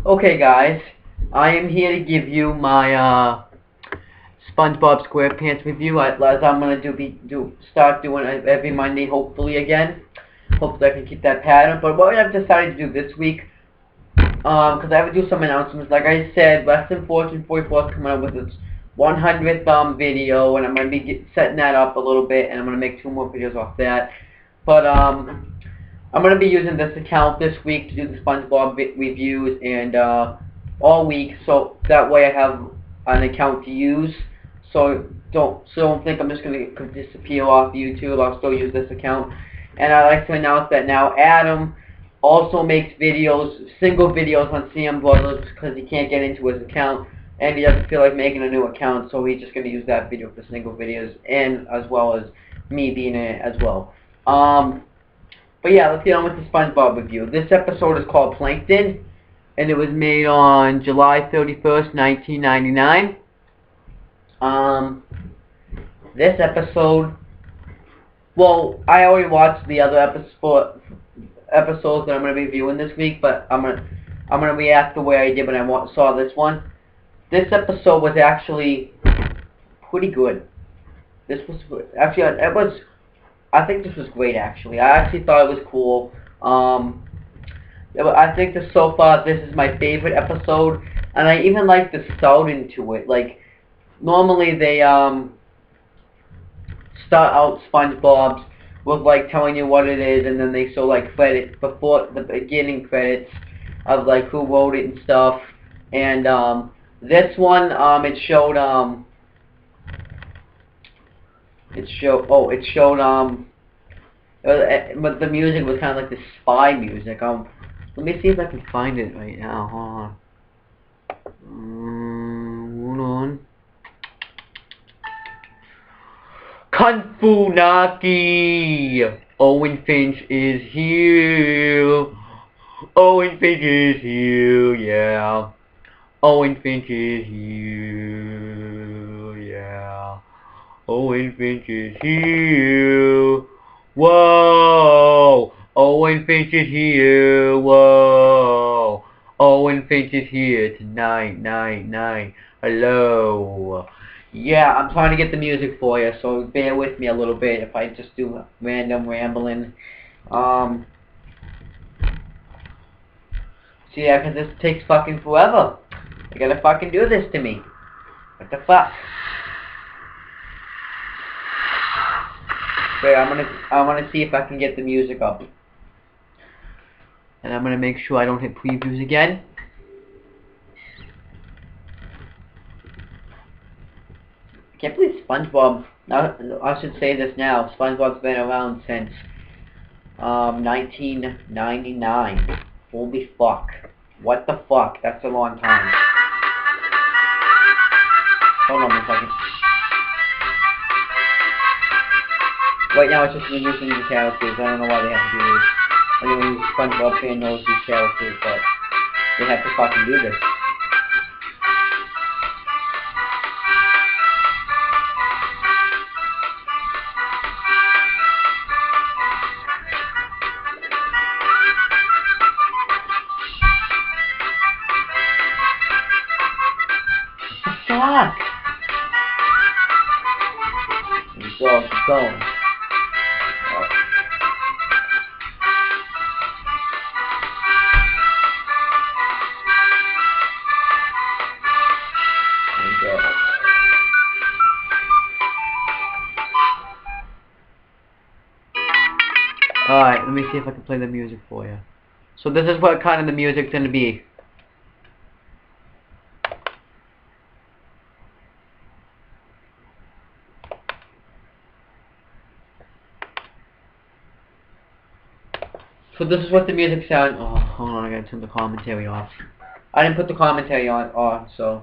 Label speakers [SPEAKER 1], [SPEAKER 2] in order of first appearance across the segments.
[SPEAKER 1] Okay, guys, I am here to give you my SpongeBob SquarePants review. As I'm gonna start doing it every Monday, hopefully again. Hopefully I can keep that pattern. But what I've decided to do this week, because I have to do some announcements. Like I said, Less Than Fortune 44 is coming up with its 100th video, and I'm gonna be setting that up a little bit, and I'm gonna make 2 more videos off that. But I'm going to be using this account this week to do the SpongeBob reviews and all week, so that way I have an account to use. So don't think I'm just going to disappear off YouTube. I'll still use this account. And I'd like to announce that now Adam also makes videos, single videos on CM Brothers, because he can't get into his account and he doesn't feel like making a new account, so he's just going to use that video for single videos, and as well as me being in it as well. But yeah, let's get on with the SpongeBob review. This episode is called Plankton, and it was made on July 31st, 1999. This episode, well, I already watched the other episodes that I'm going to be reviewing this week, but I'm gonna react the way I did when I saw this one. This episode was actually pretty good. This was actually, I think this was great, actually. I actually thought it was cool. I think that so far this is my favorite episode, and I even like the start into it. Like, normally they start out SpongeBob's with like telling you what it is, and then they show like credits before the beginning credits of like who wrote it and stuff. And this one it showed but the music was kind of like the spy music. Let me see if I can find it right now. Hold on. Kung Fu Naki! Owen Finch is here. Owen Finch is here, yeah. Owen Finch is here, yeah. Owen Finch is here. Whoa! Owen Finch is here. Whoa! Owen Finch is here tonight, night. Hello. Yeah, I'm trying to get the music for you, so bear with me a little bit if I just do random rambling. So yeah, because this takes fucking forever. You gotta fucking do this to me. What the fuck? Wait, I wanna see if I can get the music up. And I'm gonna make sure I don't hit previews again. I can't believe SpongeBob, I should say this now, SpongeBob's been around since 1999. Holy fuck. What the fuck? That's a long time. Hold on a second. Right now it's just introducing the characters. I don't know why they have to do this. Anyone who's a SpongeBob fan knows these characters, but they have to fucking do this. What the fuck? Keep going. Alright, let me see if I can play the music for you. So this is what kind of the music's gonna be. So this is what the music sounds. Oh, hold on, I gotta turn the commentary off. I didn't put the commentary on, so.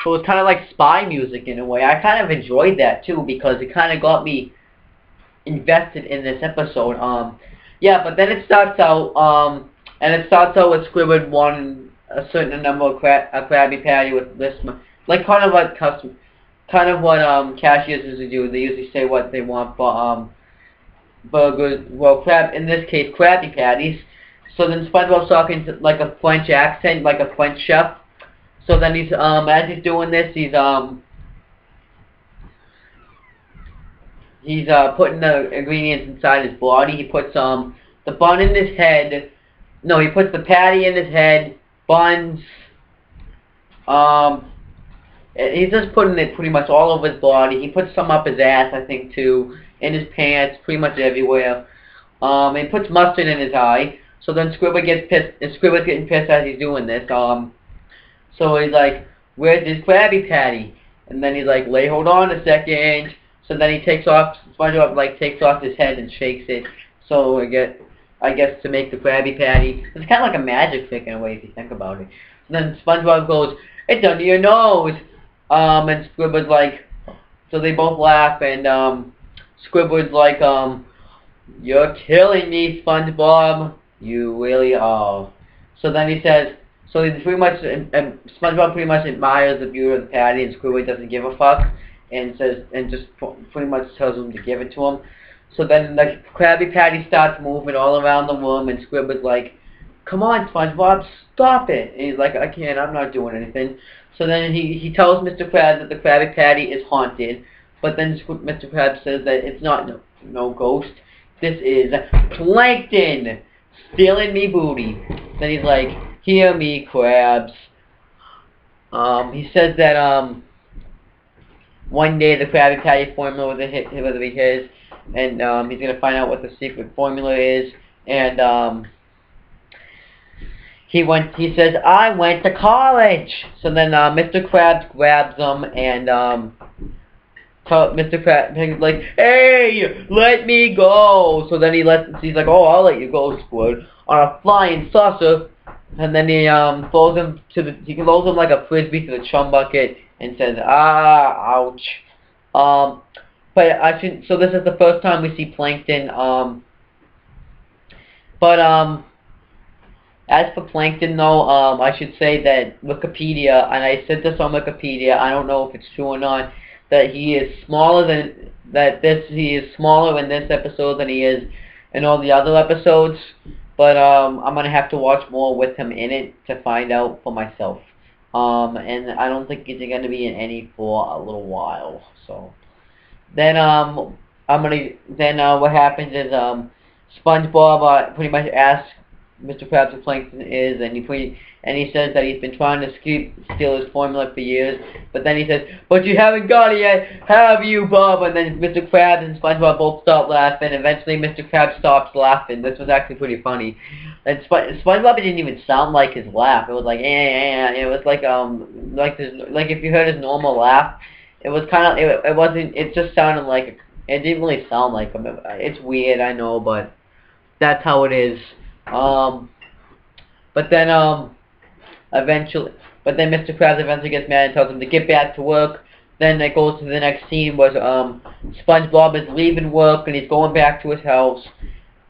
[SPEAKER 1] So it's kind of like spy music in a way. I kind of enjoyed that too because it kind of got me invested in this episode. Yeah, but then it starts out, and it starts out with Squidward won a certain number of Krabby Patty with this, like kind of like kind of what cashiers usually do. They usually say what they want for burgers, well, in this case, Krabby Patties. So then SpongeBob's talking to, like, a French accent, like a French chef. So then he's as he's doing this, he's putting the ingredients inside his body. He puts the bun in his head. No, he puts the patty in his head, buns. He's just putting it pretty much all over his body. He puts some up his ass, I think, too, in his pants, pretty much everywhere. And he puts mustard in his eye. So then Squidward gets pissed, and Squidward's getting pissed as he's doing this. So he's like, "Where's his Krabby Patty?" And then he's like, hold on a second." So then he takes off, SpongeBob like takes off his head and shakes it. So I guess to make the Krabby Patty. It's kind of like a magic trick in a way if you think about it. So then SpongeBob goes, "It's under your nose." And Squidward's like, so they both laugh, and Squidward's like, "You're killing me, SpongeBob. You really are." So then he says, so he pretty much, SpongeBob pretty much admires the beauty of the patty, and Squidward doesn't give a fuck, and says, and just pretty much tells him to give it to him. So then the Krabby Patty starts moving all around the room, and Squidward's like, "Come on, SpongeBob, stop it." And he's like, "I can't, I'm not doing anything." So then he tells Mr. Krabs that the Krabby Patty is haunted, but then Mr. Krabs says that it's not no ghost. This is Plankton stealing me booty. Then he's like, "Hear me, Krabs." He says that one day the Krabby Patty formula will be his, and he's gonna find out what the secret formula is, and he says, "I went to college." So then Mr. Krabs grabs him, and Mr. Krabs is like, "Hey, let me go." So then he's like, "Oh, I'll let you go, Squid," on a flying saucer. And then he throws him like a frisbee to the Chum Bucket and says, "Ah, ouch." So this is the first time we see Plankton. As for Plankton, though, I should say that Wikipedia, and I said this on Wikipedia, I don't know if it's true or not, that he is smaller in this episode than he is in all the other episodes. But I'm gonna have to watch more with him in it to find out for myself. And I don't think he's gonna be in any for a little while. So then what happens is SpongeBob pretty much asks Mr. Krabs who Plankton is, and he says that he's been trying to steal his formula for years, but then he says, "But you haven't got it yet, have you, Bob?" And then Mr. Krabs and SpongeBob both start laughing. Eventually, Mr. Krabs stops laughing. This was actually pretty funny. And SpongeBob didn't even sound like his laugh. It was like, It was like if you heard his normal laugh, it was kind of, it wasn't, it just sounded like, it didn't really sound like him. It's weird, I know, but that's how it is. But then Mr. Krabs eventually gets mad and tells him to get back to work. Then it goes to the next scene where SpongeBob is leaving work and he's going back to his house.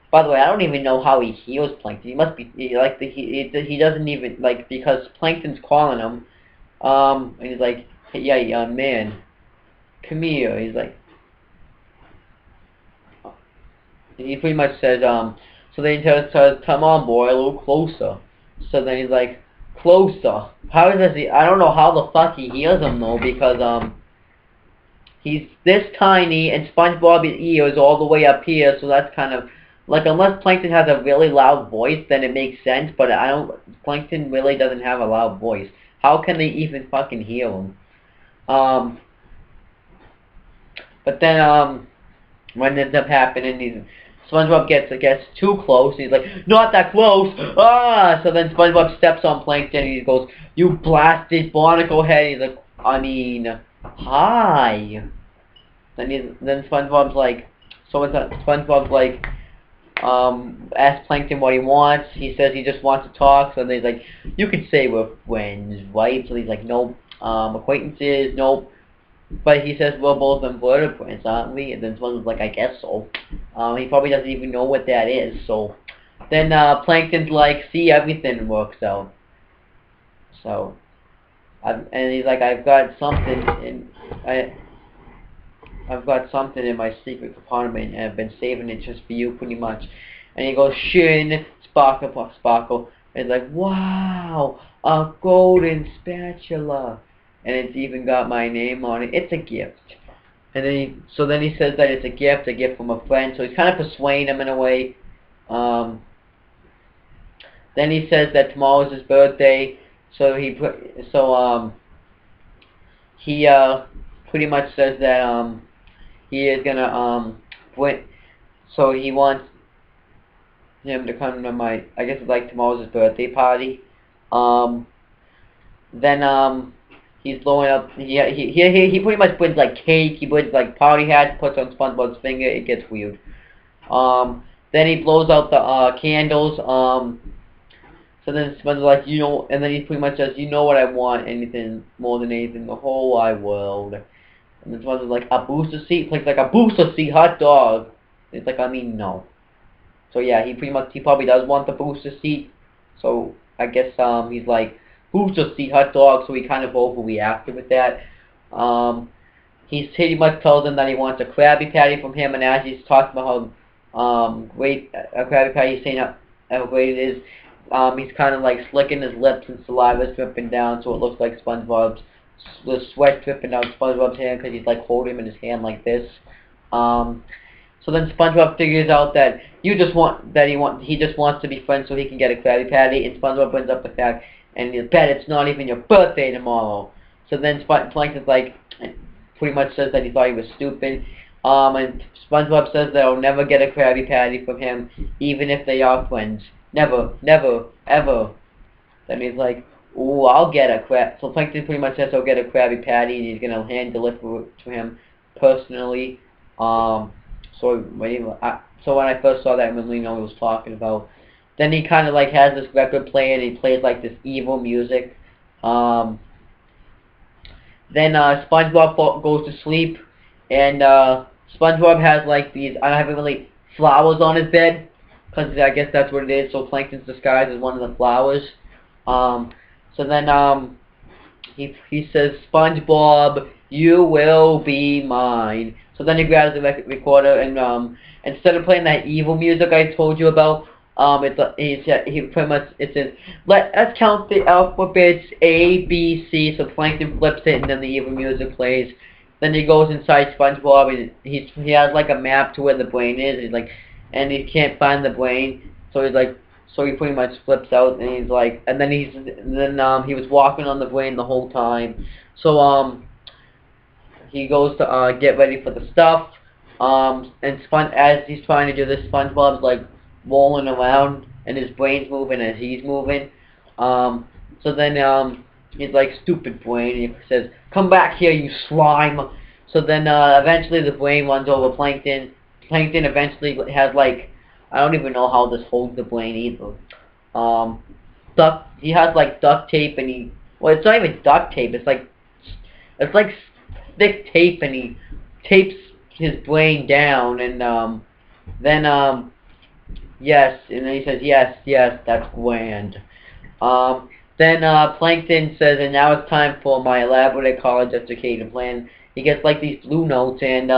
[SPEAKER 1] By the way, I don't even know how he heals Plankton. He must be he doesn't even, like, because Plankton's calling him, and he's like, "Hey, yeah, young man, come here." He's like, and he pretty much says, so then he says, "Come on, boy, a little closer." So then he's like, "Closer." How does he? I don't know how the fuck he hears him though, because he's this tiny and SpongeBob's ear is all the way up here, so that's kind of like, unless Plankton has a really loud voice, then it makes sense. But Plankton really doesn't have a loud voice. How can they even fucking hear him? But then what ends up happening, SpongeBob gets too close, and he's like, "Not that close!" Ah! So then SpongeBob steps on Plankton, and he goes, "You blasted barnacle head!" He's like, "I mean, hi." Then SpongeBob's like, asks Plankton what he wants. He says he just wants to talk. So then he's like, "You could say we're friends, right?" So he's like, "Nope." "Acquaintances, nope." But he says, "We're both invertebrates, aren't we?" And then SpongeBob's like, "I guess so." He probably doesn't even know what that is. So then Plankton's like, "See, everything works out." So, and he's like, "I've got something," and I've got something in my secret compartment, and I've been saving it just for you, pretty much. And he goes, Shin, Sparkle, Sparkle. And it's like, wow, a golden spatula. And it's even got my name on it. It's a gift. And then he says that it's a gift from a friend. So he's kind of persuading him in a way. Then he says that tomorrow's his birthday. So he pretty much says that he is gonna so he wants him to come to my, I guess it's like tomorrow's his birthday party. Then he's blowing up. He pretty much brings like cake. He brings like party hats. Puts on SpongeBob's finger. It gets weird. Then he blows out the candles. So then SpongeBob's like, you know, and then he pretty much says, you know what I want, anything more than anything in the whole wide world. And then SpongeBob's like, a booster seat, like a booster seat, hot dog. It's like, I mean, no. So yeah, he probably does want the booster seat. So I guess he's like, booster seat, hot dog. So he kind of overreacted with that. He pretty much tells him that he wants a Krabby Patty from him, and as he's talking about how great a Krabby Patty, he's saying how great it is. He's kind of like slicking his lips and saliva dripping down, so it looks like the sweat dripping down SpongeBob's hand because he's like holding him in his hand like this. So then SpongeBob figures out that he just wants to be friends so he can get a Krabby Patty, and SpongeBob brings up the fact, and he'll bet it's not even your birthday tomorrow. So then Plankton's like, pretty much says that he thought he was stupid. And SpongeBob says that he'll never get a Krabby Patty from him, even if they are friends. Never, never, ever. Then he's like, ooh, I'll get a So Plankton pretty much says he'll get a Krabby Patty, and he's gonna hand deliver it to him personally. So when I first saw that, I really know what he was talking about. Then he kind of like has this record playing, and he plays like this evil music. Then SpongeBob goes to sleep, and SpongeBob has like these, I haven't really, flowers on his bed, because I guess that's what it is. So Plankton's disguised as one of the flowers. So then he says, SpongeBob, you will be mine. So then he grabs the recorder, and instead of playing that evil music I told you about, he pretty much, it says, let us count the alphabets A, B, C. So Plankton flips it, and then the evil music plays. Then he goes inside SpongeBob, and he has like a map to where the brain is. He's like, and he can't find the brain, so he's like, so he pretty much flips out, and he's like, and then he was walking on the brain the whole time. So he goes to get ready for the stuff. And as he's trying to do this, SpongeBob's like rolling around, and his brain's moving as he's moving. So then he's like, stupid brain, and he says, come back here, you slime. So then eventually the brain runs over Plankton. Plankton eventually has like, I don't even know how this holds the brain either. He has like duct tape, and well, it's not even duct tape. It's like thick tape, and he tapes his brain down, and then yes, and then he says, yes, that's grand. Then Plankton says, and now it's time for my elaborate college education plan. He gets like these blue notes, and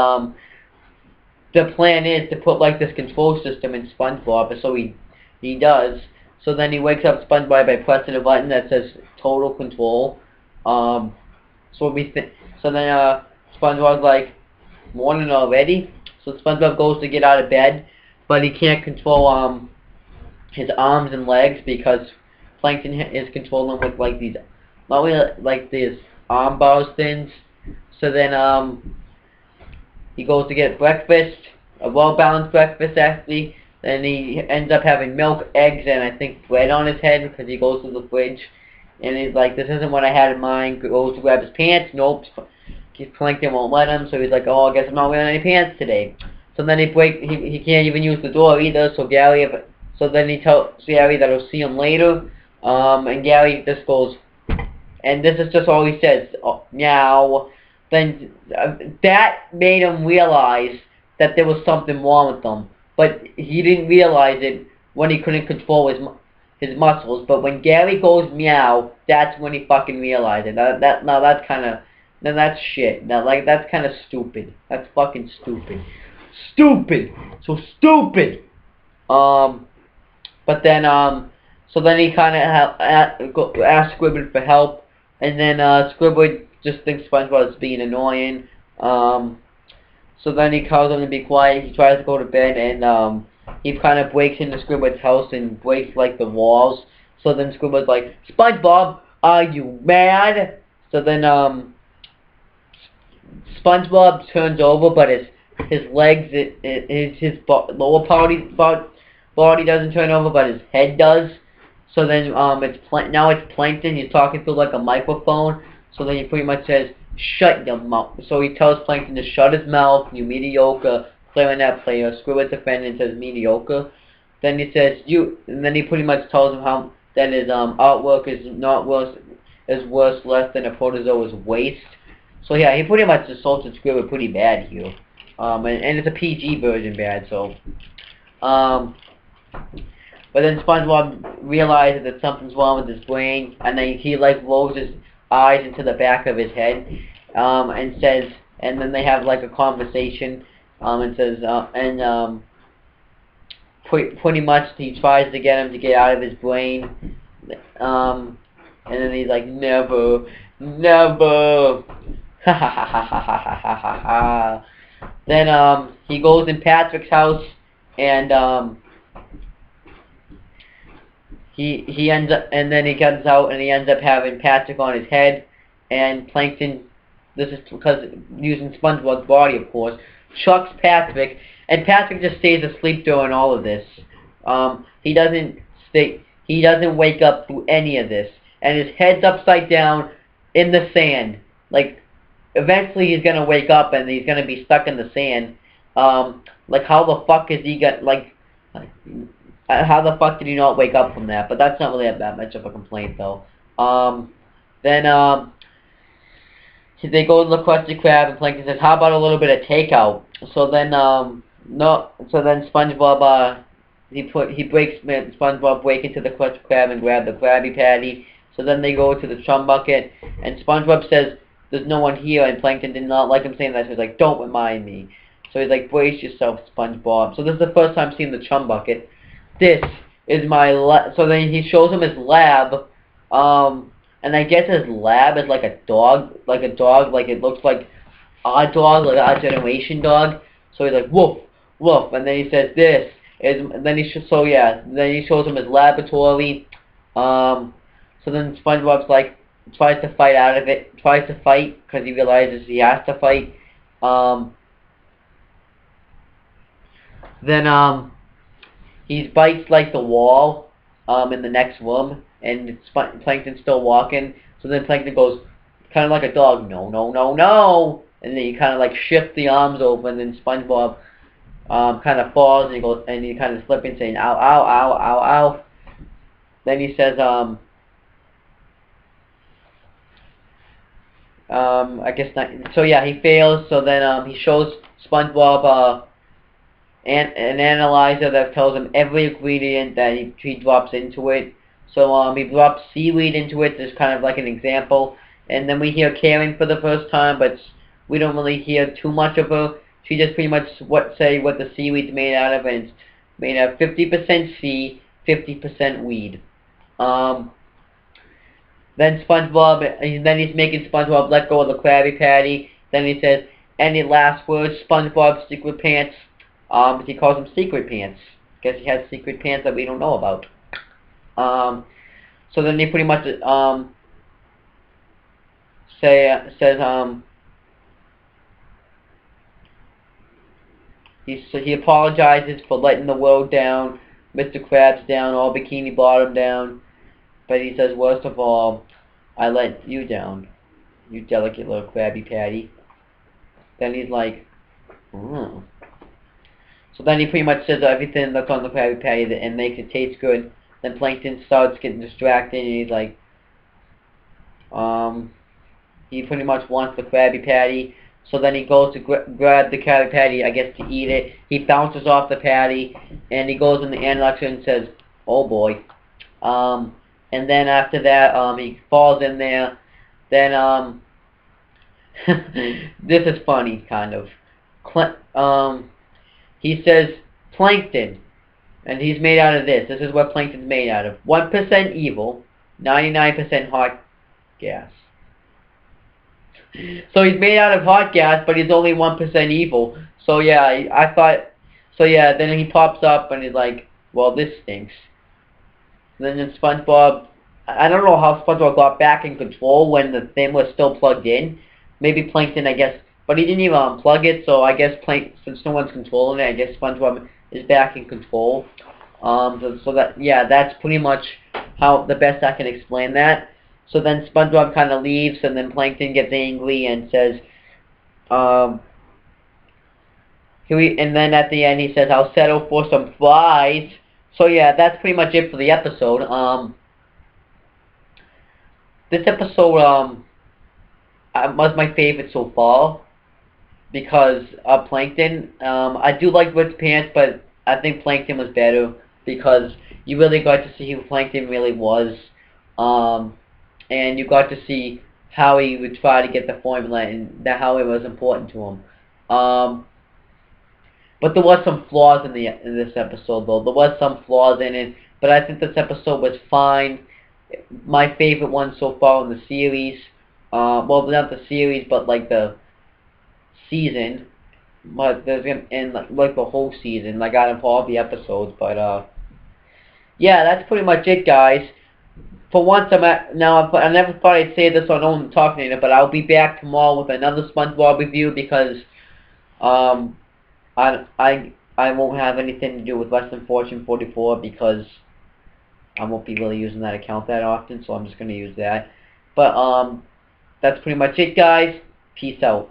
[SPEAKER 1] the plan is to put like this control system in SpongeBob, so he does. So then he wakes up SpongeBob by pressing a button that says total control. So then SpongeBob's like, morning already? So SpongeBob goes to get out of bed, but he can't control his arms and legs because Plankton is controlling him with like these, not really like these arm bars things. So then he goes to get breakfast, a well-balanced breakfast actually. Then he ends up having milk, eggs, and I think bread on his head because he goes to the fridge. And he's like, this isn't what I had in mind. Goes to grab his pants. Nope. Plankton won't let him, so he's like, oh, I guess I'm not wearing any pants today. So then he can't even use the door either, so then he tells Gary that he'll see him later. And Gary just goes, and this is just all he says, oh, meow. Then that made him realize that there was something wrong with him. But he didn't realize it when he couldn't control his muscles. But when Gary goes meow, that's when he fucking realized it. Now that's kind of then that's shit. Now, like, that's kind of stupid. That's fucking stupid. Stupid! So stupid! But then, so then he kind of asks Squidward for help, and then, Squidward just thinks SpongeBob is being annoying. So then he tells him to be quiet. He tries to go to bed, and, he kind of breaks into Squidward's house and breaks, like, the walls. So then Squidward's like, SpongeBob, are you mad? So then, SpongeBob turns over, but his legs, his lower body doesn't turn over, but his head does. So then, now it's Plankton. He's talking through, like, a microphone. So then he pretty much says, shut your mouth. So he tells Plankton to shut his mouth, you mediocre clarinet player. Squidward's defendant says mediocre. Then he says, and then he pretty much tells him how that his artwork is worth less than a protozoa's waste. So yeah, he pretty much assaulted Squidward pretty bad here. And it's a PG version bad, so. But then SpongeBob realizes that something's wrong with his brain, and then he like rolls his eyes into the back of his head, and says, and then they have like a conversation, and says, pretty much he tries to get him to get out of his brain, and then he's like, never, never, ha ha ha ha ha ha ha ha ha. Then he goes in Patrick's house, and he ends up, and then he comes out and he ends up having Patrick on his head, and Plankton, this is because using SpongeBob's body, of course, chucks Patrick, and Patrick just stays asleep during all of this. He doesn't wake up through any of this, and his head's upside down in the sand. Like, eventually he's gonna wake up and he's gonna be stuck in the sand. Like, how the fuck is he got, like how the fuck did he not wake up from that? But that's not really that much of a complaint, though. Then they go to the Krusty Krab, and Plankton says, how about a little bit of takeout? So then, SpongeBob, SpongeBob break into the Krusty Krab and grab the Krabby Patty. So then they go to the Chum Bucket, and SpongeBob says, there's no one here, and Plankton did not like him saying that, so he's like, don't remind me. So he's like, brace yourself, SpongeBob. So this is the first time seeing the Chum Bucket. This is my so then he shows him his lab, and I guess his lab is like a dog, like it looks like our dog, like our generation dog. So he's like, woof, woof, and then he says, this is, and then he then he shows him his laboratory. So then SpongeBob's like, tries to fight out of it, tries to fight, because he realizes he has to fight. Then, he bites, like, the wall, in the next room, and Plankton's still walking, so then Plankton goes, kind of like a dog, no, no, no, no, and then he kind of, like, shifts the arms over, and then SpongeBob, kind of falls, and he goes, and he kind of slips in, saying, ow, ow, ow, ow, ow. Then he says, I guess not, so yeah, he fails, so then, he shows SpongeBob, an analyzer that tells him every ingredient that he drops into it. So he drops seaweed into it, just kind of like an example. And then we hear Karen for the first time, but we don't really hear too much of her. She just pretty much say what the seaweed's made out of, and it's made out of 50% sea, 50% weed. Then SpongeBob, then he's making SpongeBob let go of the Krabby Patty. Then he says, any last words, SpongeBob Secret Pants? He calls them secret pants. Guess he has secret pants that we don't know about. So then he pretty much he apologizes for letting the world down, Mr. Krabs down, all Bikini Bottom down, but he says, worst of all, I let you down, you delicate little Krabby Patty. Then he's like, So then he pretty much says everything that's on the Krabby Patty and makes it taste good. Then Plankton starts getting distracted, and he's like, he pretty much wants the Krabby Patty. So then he goes to grab the Krabby Patty, I guess, to eat it. He bounces off the patty, and he goes in the analyzer and says, oh boy. And then after that, he falls in there. Then This is funny, kind of. He says Plankton, and he's made out of this. This is what Plankton's made out of. 1% evil, 99% hot gas. So he's made out of hot gas, but he's only 1% evil. So yeah, I thought. So yeah, then he pops up and he's like, "Well, this stinks." And then SpongeBob, I don't know how SpongeBob got back in control when the thing was still plugged in. Maybe Plankton, I guess, but he didn't even unplug it. So I guess since no one's controlling it, I guess SpongeBob is back in control. So that, yeah, that's pretty much how the best I can explain that. So then SpongeBob kind of leaves, and then Plankton gets angry and says, and then at the end he says, "I'll settle for some fries." So yeah, that's pretty much it for the episode. This episode was my favorite so far because of Plankton. I do like Rick's Pants, but I think Plankton was better because you really got to see who Plankton really was. And you got to see how he would try to get the formula and how it was important to him. But there was some flaws in this episode, though. There was some flaws in it, but I think this episode was fine. My favorite one so far in the series. Well, not the series, but like the season. But there's and like the whole season. Like out of all the episodes, but yeah, that's pretty much it, guys. For once, I never thought I'd say this on own talking to it, but I'll be back tomorrow with another SpongeBob review because I won't have anything to do with Less Than Fortune 44 because I won't be really using that account that often, so I'm just gonna use that. But that's pretty much it, guys. Peace out.